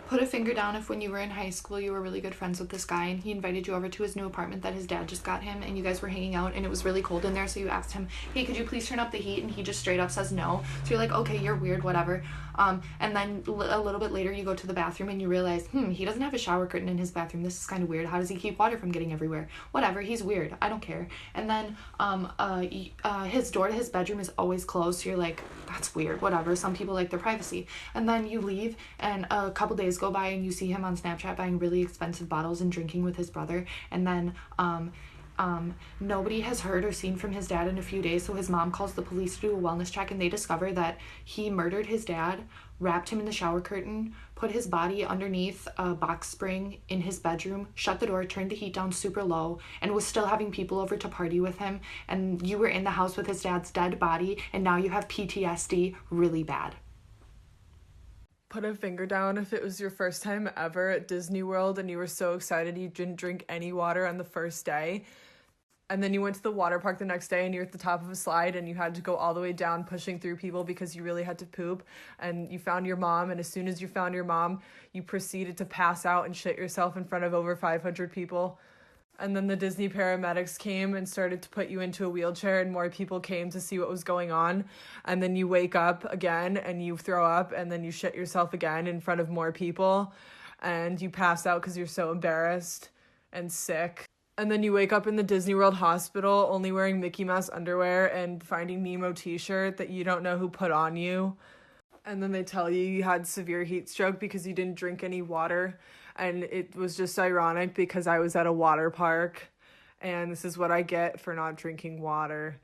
Put a finger down if when you were in high school you were really good friends with this guy and he invited you over to his new apartment that his dad just got him, and you guys were hanging out and it was really cold in there, so you asked him, hey, could you please turn up the heat, and he just straight up says no. So you're like, okay, you're weird, whatever. And then a little bit later you go to the bathroom and you realize, he doesn't have a shower curtain in his bathroom. This is kind of weird. How does he keep water from getting everywhere? Whatever, he's weird. I don't care. And then his door to his bedroom is always closed, so you're like, that's weird, whatever. Some people like their privacy. And then you leave and a couple days go by and you see him on Snapchat buying really expensive bottles and drinking with his brother. And then nobody has heard or seen from his dad in a few days, so his mom calls the police to do a wellness check, and they discover that he murdered his dad, wrapped him in the shower curtain, put his body underneath a box spring in his bedroom, shut the door, turned the heat down super low, and was still having people over to party with him. And you were in the house with his dad's dead body, and now you have PTSD really bad. Put a finger down if it was your first time ever at Disney World and you were so excited you didn't drink any water on the first day. And then you went to the water park the next day and you're at the top of a slide and you had to go all the way down pushing through people because you really had to poop. And you found your mom, and as soon as you found your mom, you proceeded to pass out and shit yourself in front of over 500 people. And then the Disney paramedics came and started to put you into a wheelchair, and more people came to see what was going on. And then you wake up again and you throw up, and then you shit yourself again in front of more people. And you pass out because you're so embarrassed and sick. And then you wake up in the Disney World hospital only wearing Mickey Mouse underwear and Finding Nemo t-shirt that you don't know who put on you. And then they tell you had severe heat stroke because you didn't drink any water. And it was just ironic because I was at a water park, and this is what I get for not drinking water.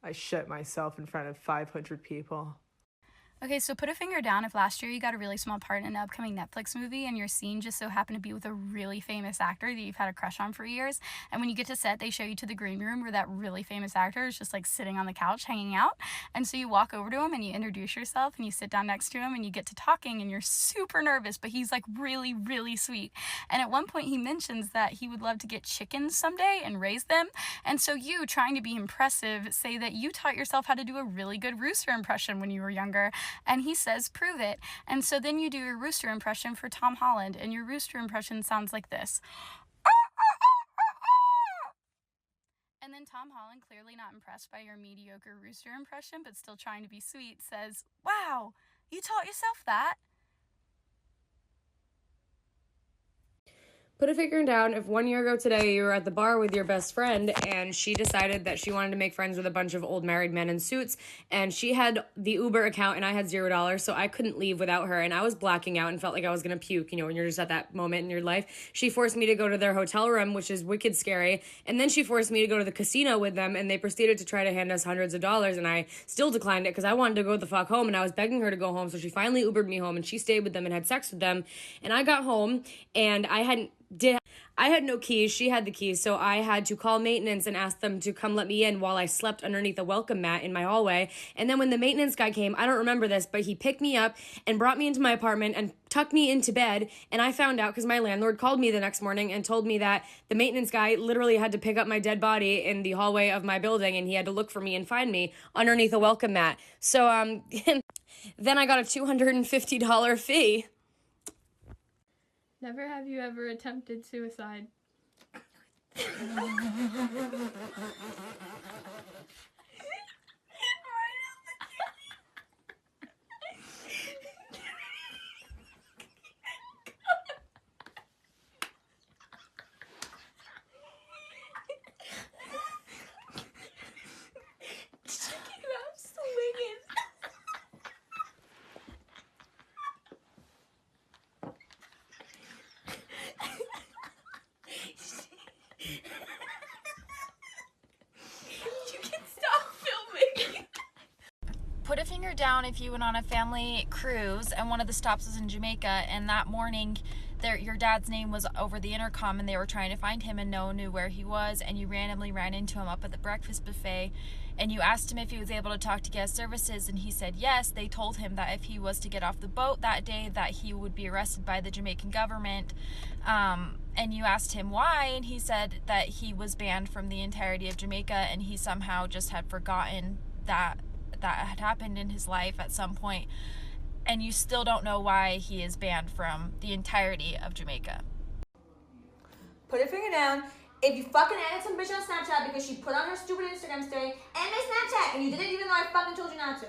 I shit myself in front of 500 people. Okay, so put a finger down if last year you got a really small part in an upcoming Netflix movie and your scene just so happened to be with a really famous actor that you've had a crush on for years, and when you get to set, they show you to the green room where that really famous actor is just like sitting on the couch hanging out, and so you walk over to him and you introduce yourself and you sit down next to him and you get to talking and you're super nervous, but he's like really, really sweet. And at one point he mentions that he would love to get chickens someday and raise them, and so you, trying to be impressive, say that you taught yourself how to do a really good rooster impression when you were younger. And he says, prove it. And so then you do your rooster impression for Tom Holland, and your rooster impression sounds like this. And then Tom Holland, clearly not impressed by your mediocre rooster impression, but still trying to be sweet, says, wow, you taught yourself that? Put a finger down if 1 year ago today you were at the bar with your best friend and she decided that she wanted to make friends with a bunch of old married men in suits, and she had the Uber account and I had $0, so I couldn't leave without her, and I was blacking out and felt like I was gonna puke, when you're just at that moment in your life. She forced me to go to their hotel room, which is wicked scary, and then she forced me to go to the casino with them, and they proceeded to try to hand us hundreds of dollars, and I still declined it because I wanted to go the fuck home, and I was begging her to go home, so she finally Ubered me home, and she stayed with them and had sex with them, and I got home, and I had no keys. She had the keys, so I had to call maintenance and ask them to come let me in while I slept underneath a welcome mat in my hallway. And then when the maintenance guy came, I don't remember this, but he picked me up and brought me into my apartment and tucked me into bed. And I found out because my landlord called me the next morning and told me that the maintenance guy literally had to pick up my dead body in the hallway of my building, and he had to look for me and find me underneath a welcome mat. So then I got a $250 fee. Never have you ever attempted suicide. Put a finger down if you went on a family cruise and one of the stops was in Jamaica, and that morning your dad's name was over the intercom and they were trying to find him and no one knew where he was, and you randomly ran into him up at the breakfast buffet and you asked him if he was able to talk to guest services, and he said yes. They told him that if he was to get off the boat that day that he would be arrested by the Jamaican government, and you asked him why, and he said that he was banned from the entirety of Jamaica and he somehow just had forgotten that had happened in his life at some point. and you still don't know why he is banned from the entirety of Jamaica. Put your finger down if you fucking added some bitch on Snapchat because she put on her stupid Instagram story and my Snapchat and you did it even though I fucking told you not to.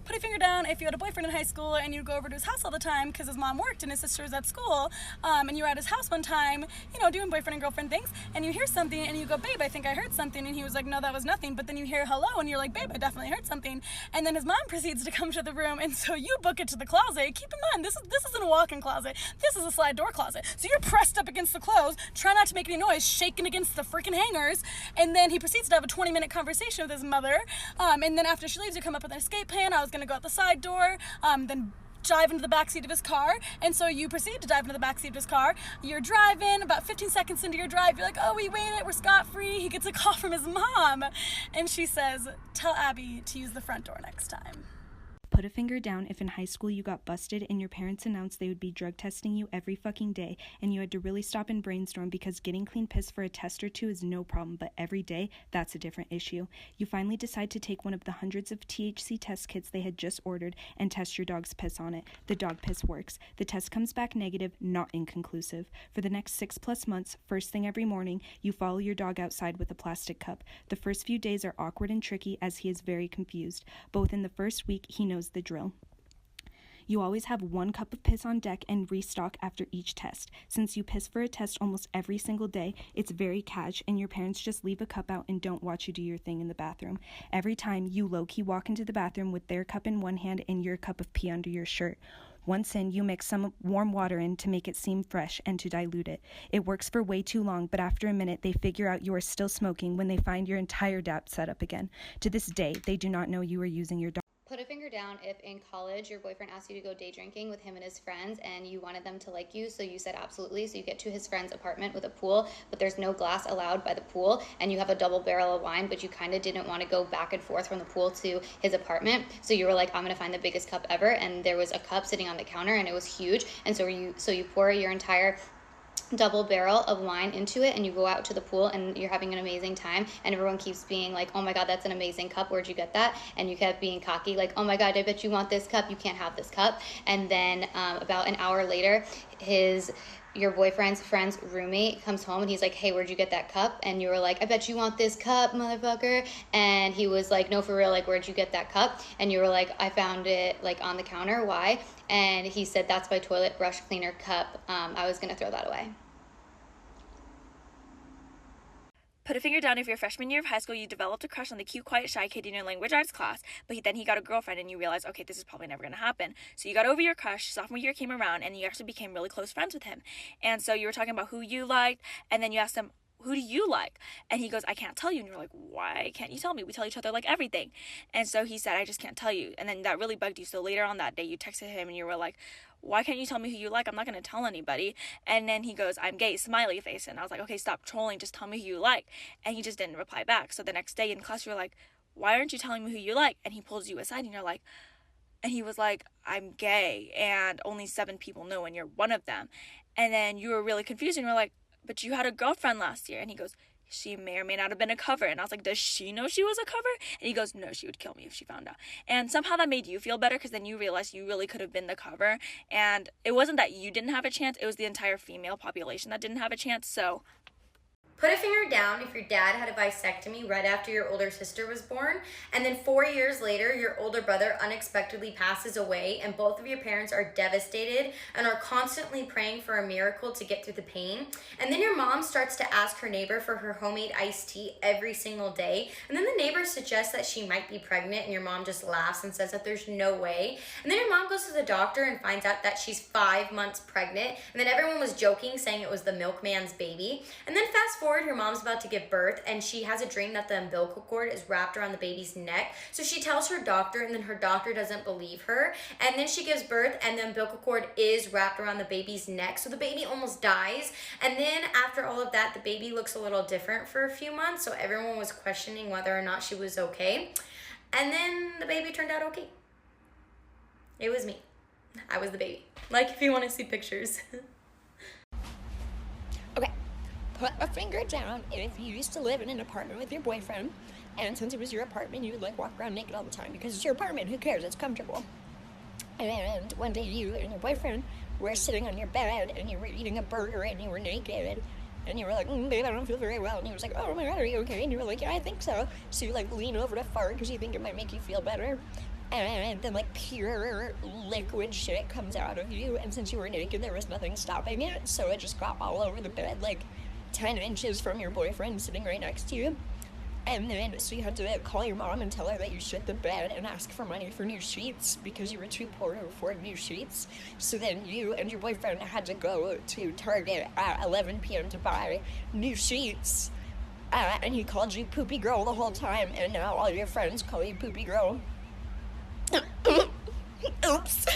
Put a finger down if you had a boyfriend in high school and you'd go over to his house all the time because his mom worked and his sister was at school, and you were at his house one time, you know, doing boyfriend and girlfriend things, and you hear something and you go, babe, I think I heard something, and he was like, no, that was nothing, but then you hear hello and you're like, babe, I definitely heard something, and then his mom proceeds to come to the room, and so you book it to the closet. Keep in mind, this isn't a walk-in closet, this is a slide door closet, so you're pressed up against the clothes, try not to make any noise, shaking against the freaking hangers, and then he proceeds to have a 20-minute conversation with his mother, and then after she leaves, you come up with an escape plan. I was gonna go out the side door, then dive into the backseat of his car, and so you proceed to dive into the backseat of his car. You're driving, about 15 seconds into your drive, you're like, oh, we made it, we're scot-free. He gets a call from his mom, and she says, tell Abby to use the front door next time. Put a finger down if in high school you got busted and your parents announced they would be drug testing you every fucking day and you had to really stop and brainstorm because getting clean piss for a test or two is no problem, but every day, that's a different issue. You finally decide to take one of the hundreds of THC test kits they had just ordered and test your dog's piss on it. The dog piss works. The test comes back negative, not inconclusive. For the next 6+ months, first thing every morning, you follow your dog outside with a plastic cup. The first few days are awkward and tricky as he is very confused. Both in the first week, he knows the drill. You always have 1 cup of piss on deck and restock after each test. Since you piss for a test almost every single day, it's very cash and your parents just leave a cup out and don't watch you do your thing in the bathroom. Every time, you low-key walk into the bathroom with their cup in one hand and your cup of pee under your shirt. Once in, you mix some warm water in to make it seem fresh and to dilute it. It works for way too long, but after a minute, they figure out you are still smoking when they find your entire DAP set up again. To this day, they do not know you are using your dog. Put a finger down if in college your boyfriend asked you to go day drinking with him and his friends and you wanted them to like you, so you said absolutely. So you get to his friend's apartment with a pool, but there's no glass allowed by the pool, and you have a double barrel of wine, but you kind of didn't want to go back and forth from the pool to his apartment. So you were like, I'm going to find the biggest cup ever, and there was a cup sitting on the counter and it was huge, and so you pour your entire double barrel of wine into it and you go out to the pool and you're having an amazing time, and everyone keeps being like, oh my god, that's an amazing cup, where'd you get that? And you kept being cocky like, oh my god, I bet you want this cup, you can't have this cup. And then about an hour later, your boyfriend's friend's roommate comes home and he's like, hey, where'd you get that cup? And you were like, I bet you want this cup, motherfucker. And he was like, no, for real, like, where'd you get that cup? And you were like, I found it like on the counter. Why? And he said, that's my toilet brush cleaner cup. I was gonna throw that away. Put a finger down if your freshman year of high school you developed a crush on the cute, quiet, shy kid in your language arts class, but then he got a girlfriend and you realized, okay, this is probably never going to happen. So you got over your crush, sophomore year came around, and you actually became really close friends with him. And so you were talking about who you liked, and then you asked him, who do you like? And he goes, I can't tell you. And you're like, why can't you tell me? We tell each other like everything. And so he said, I just can't tell you. And then that really bugged you. So later on that day, you texted him and you were like, why can't you tell me who you like? I'm not going to tell anybody. And then he goes, I'm gay, smiley face. And I was like, okay, stop trolling. Just tell me who you like. And he just didn't reply back. So the next day in class, you're like, why aren't you telling me who you like? And he pulls you aside and you're like, and he was like, I'm gay and only 7 people know and you're one of them. And then you were really confused and you're like, but you had a girlfriend last year. And he goes, she may or may not have been a cover. And I was like, does she know she was a cover? And he goes, no, she would kill me if she found out. And somehow that made you feel better because then you realized you really could have been the cover. And it wasn't that you didn't have a chance. It was the entire female population that didn't have a chance. So Put a finger down if your dad had a vasectomy right after your older sister was born, and then 4 years later, your older brother unexpectedly passes away, and both of your parents are devastated and are constantly praying for a miracle to get through the pain. And then your mom starts to ask her neighbor for her homemade iced tea every single day, and then the neighbor suggests that she might be pregnant, and your mom just laughs and says that there's no way. And then your mom goes to the doctor and finds out that she's 5 months pregnant, and then everyone was joking, saying it was the milkman's baby. And then fast forward, your mom's about to give birth, and she has a dream that the umbilical cord is wrapped around the baby's neck. So she tells her doctor, and then her doctor doesn't believe her. And then she gives birth, and the umbilical cord is wrapped around the baby's neck. So the baby almost dies. And then after all of that, the baby looks a little different for a few months. So everyone was questioning whether or not she was okay. And then the baby turned out okay. It was me. I was the baby. Like, if you want to see pictures. Okay, put a finger down if you used to live in an apartment with your boyfriend And since it was your apartment, you would, like, walk around naked all the time because it's your apartment. Who cares? It's comfortable. And one day you and your boyfriend were sitting on your bed and you were eating a burger and you were naked. And you were like, babe, I don't feel very well. And he was like, oh my God, are you okay? And you were like, yeah, I think so. So you, like, lean over to fart because you think it might make you feel better. And then, like, pure liquid shit comes out of you. And since you were naked, there was nothing stopping it. So it just got all over the bed, like, 10 inches from your boyfriend sitting right next to you. And then, so you had to call your mom and tell her that you shit the bed and ask for money for new sheets because you were too poor to afford new sheets. So then you and your boyfriend had to go to Target at 11 p.m. to buy new sheets. And he called you Poopy Girl the whole time, and now all your friends call you Poopy Girl. Oops.